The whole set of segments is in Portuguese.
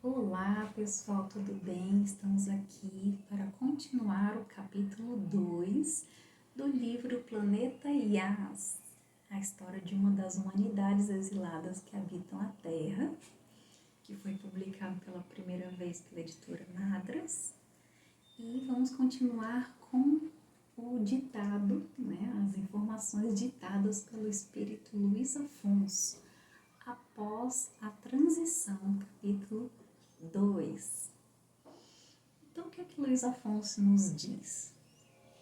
Olá pessoal, tudo bem? Estamos aqui para continuar o capítulo 2 do livro Planeta Yas, a história de uma das humanidades exiladas que habitam a Terra, que foi publicado pela primeira vez pela editora Madras. E vamos continuar com o ditado, as informações ditadas pelo espírito Luiz Afonso, após a transição, capítulo 2. Então, o que é que Luiz Afonso nos diz?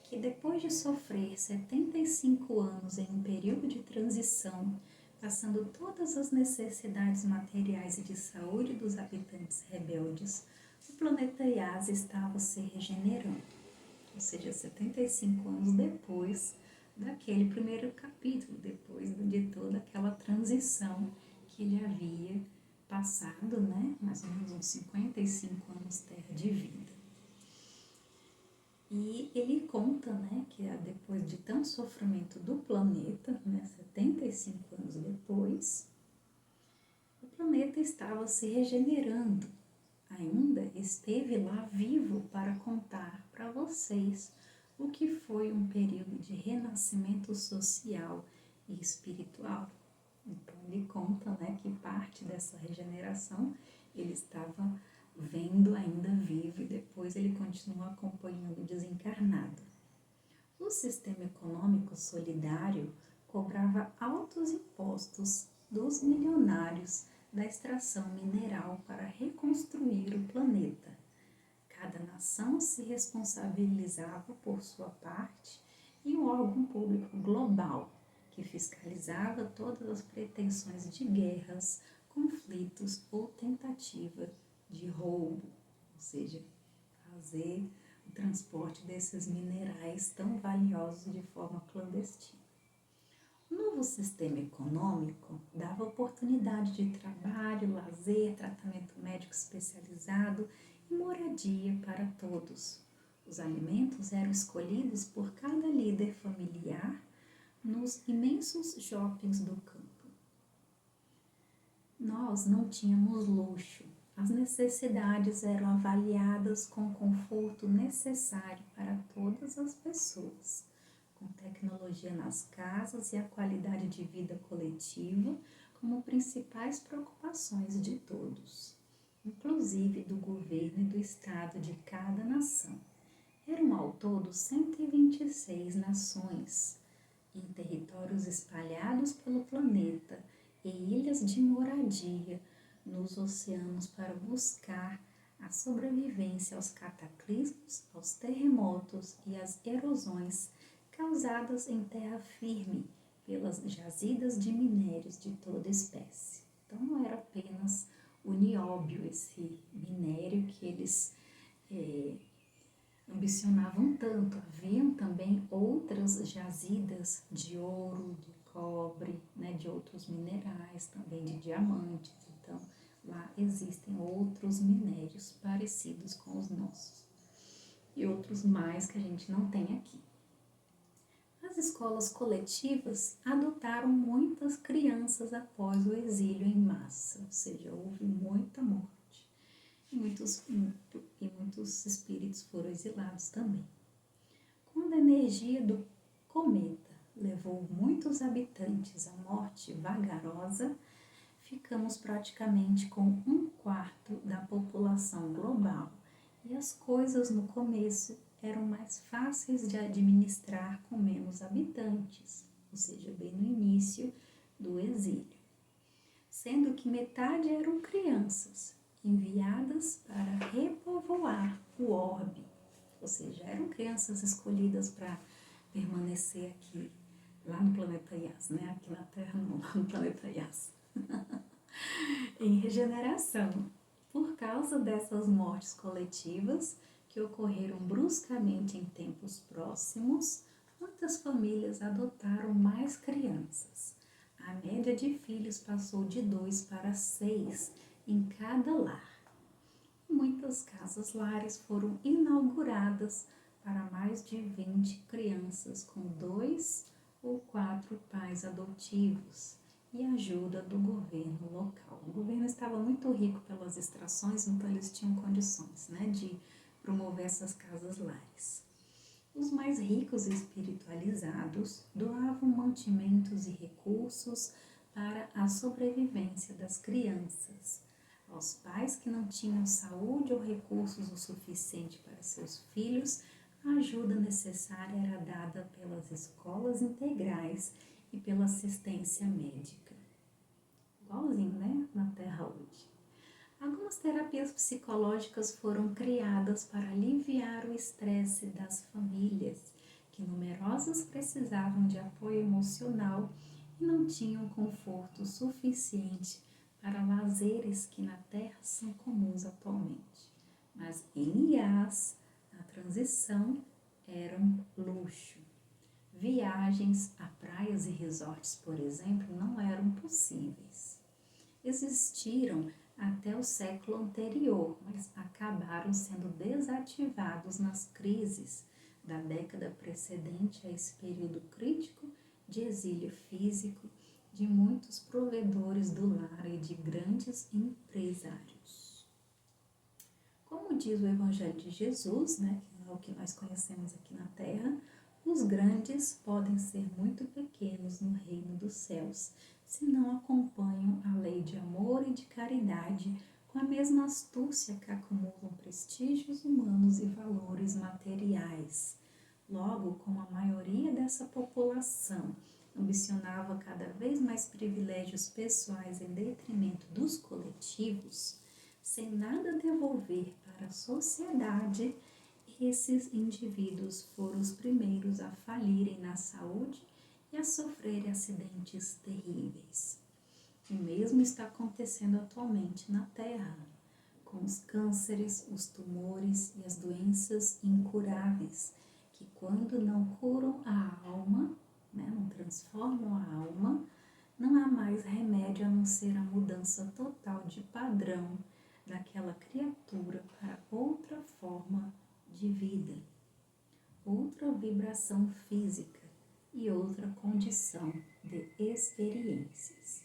Que depois de sofrer 75 anos em um período de transição, passando todas as necessidades materiais e de saúde dos habitantes rebeldes, o planeta Yas estava se regenerando. Ou seja, 75 anos depois daquele primeiro capítulo, depois de toda aquela transição que ele havia passado, mais ou menos uns 55 anos terra de vida. E ele conta, que depois de tanto sofrimento do planeta, 75 anos depois, o planeta estava se regenerando. Ainda esteve lá vivo para contar para vocês o que foi um período de renascimento social e espiritual. Então ele conta, que parte dessa regeneração ele estava vendo ainda vivo e depois ele continua acompanhando desencarnado. O sistema econômico solidário cobrava altos impostos dos milionários da extração mineral para reconstruir o planeta. Cada nação se responsabilizava por sua parte e um órgão público global que fiscalizava todas as pretensões de guerras, conflitos ou tentativa de roubo, ou seja, fazer o transporte desses minerais tão valiosos de forma clandestina. O novo sistema econômico dava oportunidade de trabalho, lazer, tratamento médico especializado e moradia para todos. Os alimentos eram escolhidos por cada líder familiar nos imensos shoppings do campo. Nós não tínhamos luxo. As necessidades eram avaliadas com o conforto necessário para todas as pessoas, com tecnologia nas casas e a qualidade de vida coletiva como principais preocupações de todos, inclusive do governo e do estado de cada nação. Eram ao todo 126 nações, em territórios espalhados pelo planeta e ilhas de moradia nos oceanos para buscar a sobrevivência aos cataclismos, aos terremotos e às erosões causadas em terra firme pelas jazidas de minérios de toda espécie. Então não era apenas o nióbio, esse minério que eles ambicionavam tanto. Haviam também outras jazidas de ouro, de cobre, de outros minerais, também de diamantes. Então, lá existem outros minérios parecidos com os nossos e outros mais que a gente não tem aqui. As escolas coletivas adotaram muitas crianças após o exílio em massa, ou seja, houve muita morte e muitos espíritos foram exilados também. Quando a energia do cometa levou muitos habitantes à morte vagarosa, ficamos praticamente com 1/4 da população global e as coisas no começo eram mais fáceis de administrar com menos habitantes, ou seja, bem no início do exílio, sendo que metade eram crianças enviadas para repovoar o orbe, ou seja, eram crianças escolhidas para permanecer aqui, lá no planeta Yas, aqui na Terra não, lá no planeta Yas, em regeneração, por causa dessas mortes coletivas que ocorreram bruscamente em tempos próximos. Muitas famílias adotaram mais crianças. A média de filhos passou de 2 para 6 em cada lar. Muitas casas-lares foram inauguradas para mais de 20 crianças com 2 ou 4 pais adotivos. e ajuda do governo local. O governo estava muito rico pelas extrações, então eles tinham condições, né, de promover essas casas-lares. Os mais ricos e espiritualizados doavam mantimentos e recursos para a sobrevivência das crianças. Aos pais que não tinham saúde ou recursos o suficiente para seus filhos, a ajuda necessária era dada pelas escolas integrais e pela assistência médica. Igualzinho, né? Na Terra hoje. Algumas terapias psicológicas foram criadas para aliviar o estresse das famílias, que numerosas precisavam de apoio emocional e não tinham conforto suficiente para lazeres que na Terra são comuns atualmente. Mas em Yas, na transição, eram luxo. Viagens a praias e resorts, por exemplo, não eram possíveis. Existiram até o século anterior, mas acabaram sendo desativados nas crises da década precedente a esse período crítico de exílio físico de muitos provedores do lar e de grandes empresários. Como diz o Evangelho de Jesus, né, que é o que nós conhecemos aqui na Terra, os grandes podem ser muito pequenos no reino dos céus, se não acompanham a lei de amor e de caridade com a mesma astúcia que acumulam prestígios humanos e valores materiais. Logo, como a maioria dessa população ambicionava cada vez mais privilégios pessoais em detrimento dos coletivos, sem nada devolver para a sociedade, esses indivíduos foram os primeiros a falirem na saúde e a sofrerem acidentes terríveis. O mesmo está acontecendo atualmente na Terra, com os cânceres, os tumores e as doenças incuráveis, que quando não curam a alma, né, não transformam a alma, não há mais remédio a não ser a mudança total de padrão daquela criatura para outra forma de vida, outra vibração física e outra condição de experiências.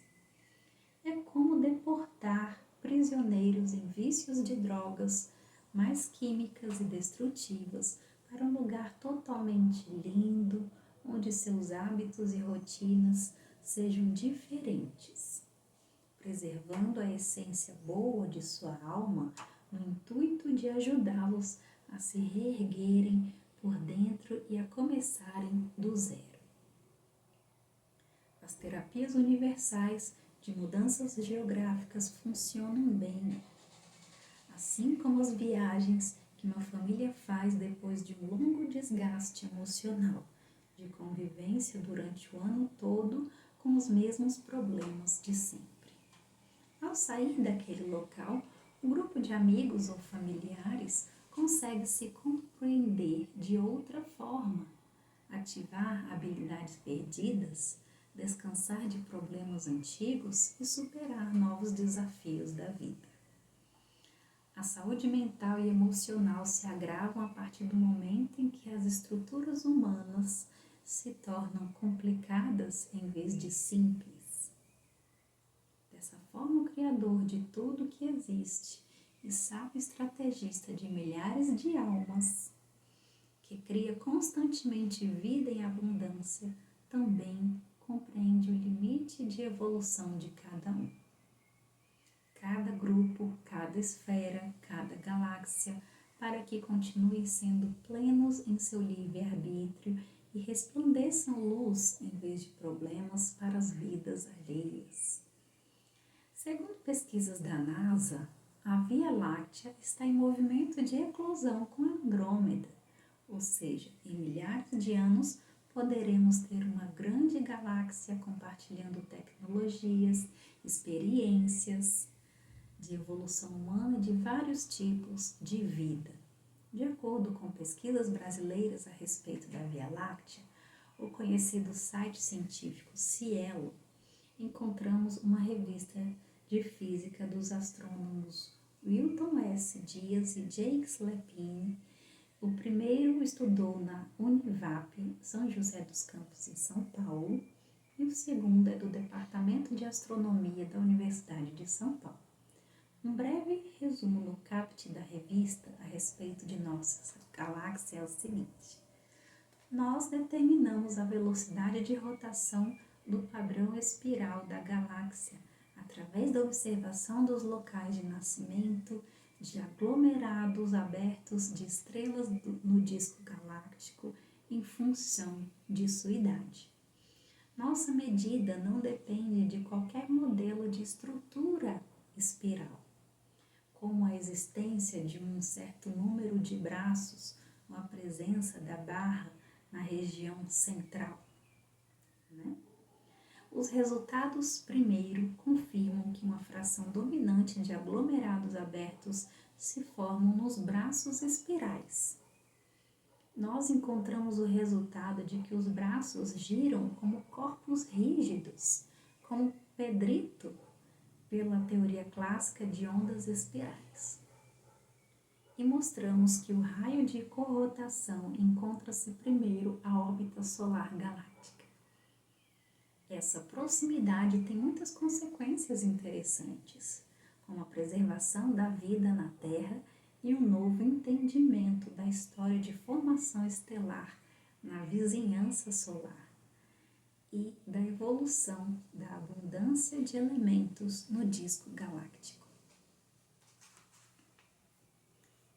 É como deportar prisioneiros em vícios de drogas mais químicas e destrutivas para um lugar totalmente lindo, onde seus hábitos e rotinas sejam diferentes, preservando a essência boa de sua alma no intuito de ajudá-los a se reerguerem por dentro e a começarem do zero. As terapias universais de mudanças geográficas funcionam bem, assim como as viagens que uma família faz depois de um longo desgaste emocional, de convivência durante o ano todo com os mesmos problemas de sempre. Ao sair daquele local, o grupo de amigos ou familiares consegue se compreender de outra forma, ativar habilidades perdidas, descansar de problemas antigos e superar novos desafios da vida. A saúde mental e emocional se agravam a partir do momento em que as estruturas humanas se tornam complicadas em vez de simples. Dessa forma, o Criador de tudo que existe e sábio estrategista de milhares de almas, que cria constantemente vida em abundância, também compreende o limite de evolução de cada um. Cada grupo, cada esfera, cada galáxia, para que continuem sendo plenos em seu livre-arbítrio e resplandeçam luz em vez de problemas para as vidas alheias. Segundo pesquisas da NASA, a Via Láctea está em movimento de eclosão com Andrômeda, ou seja, em milhares de anos poderemos ter uma grande galáxia compartilhando tecnologias, experiências de evolução humana de vários tipos de vida. De acordo com pesquisas brasileiras a respeito da Via Láctea, o conhecido site científico Cielo, encontramos uma revista de física dos astrônomos Wilton S. Dias e Jacques Lepine. O primeiro estudou na Univap, São José dos Campos, em São Paulo, e o segundo é do Departamento de Astronomia da Universidade de São Paulo. Um breve resumo no caput da revista a respeito de nossa galáxia é o seguinte: nós determinamos a velocidade de rotação do padrão espiral da galáxia através da observação dos locais de nascimento de aglomerados abertos de estrelas no disco galáctico em função de sua idade. Nossa medida não depende de qualquer modelo de estrutura espiral, como a existência de um certo número de braços ou a presença da barra na região central, né? Os resultados, primeiro, confirmam que uma fração dominante de aglomerados abertos se formam nos braços espirais. Nós encontramos o resultado de que os braços giram como corpos rígidos, como pedrito, pela teoria clássica de ondas espirais. E mostramos que o raio de corrotação encontra-se primeiro à órbita solar galáctica. Essa proximidade tem muitas consequências interessantes, como a preservação da vida na Terra e um novo entendimento da história de formação estelar na vizinhança solar e da evolução da abundância de elementos no disco galáctico.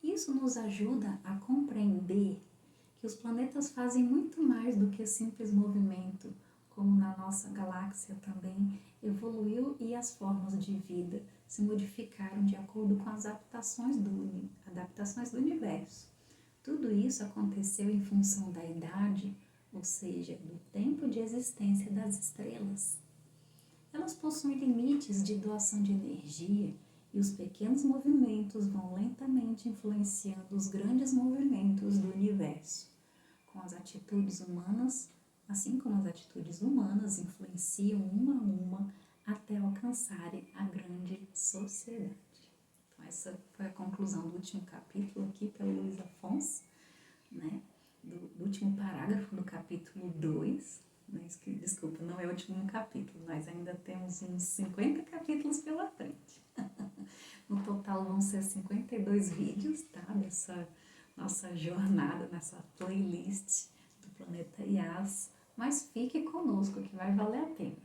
Isso nos ajuda a compreender que os planetas fazem muito mais do que simples movimento, como na nossa galáxia também evoluiu e as formas de vida se modificaram de acordo com as adaptações do universo. Tudo isso aconteceu em função da idade, ou seja, do tempo de existência das estrelas. Elas possuem limites de doação de energia e os pequenos movimentos vão lentamente influenciando os grandes movimentos do universo, com as atitudes humanas, assim como as atitudes humanas influenciam uma a uma até alcançarem a grande sociedade. Então, essa foi a conclusão do último capítulo aqui pelo Luiz Afonso, né? Do último parágrafo do capítulo 2, né? Desculpa, não é o último capítulo, nós ainda temos uns 50 capítulos pela frente. No total vão ser 52 vídeos, tá? Dessa nossa jornada, nessa playlist do Planeta Yas, mas fique conosco que vai valer a pena.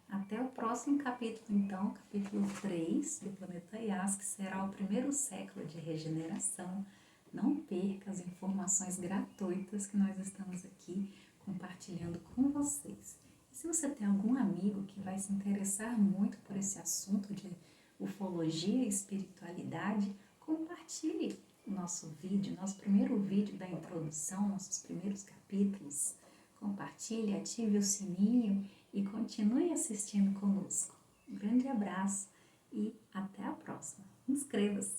Até o próximo capítulo, então, capítulo 3 do Planeta Yas, que será o primeiro século de regeneração. Não perca as informações gratuitas que nós estamos aqui compartilhando com vocês. E se você tem algum amigo que vai se interessar muito por esse assunto de ufologia e espiritualidade, compartilhe o nosso vídeo, nosso primeiro vídeo da introdução, nossos primeiros capítulos. Compartilhe, ative o sininho e continue assistindo conosco. Um grande abraço e até a próxima. Inscreva-se!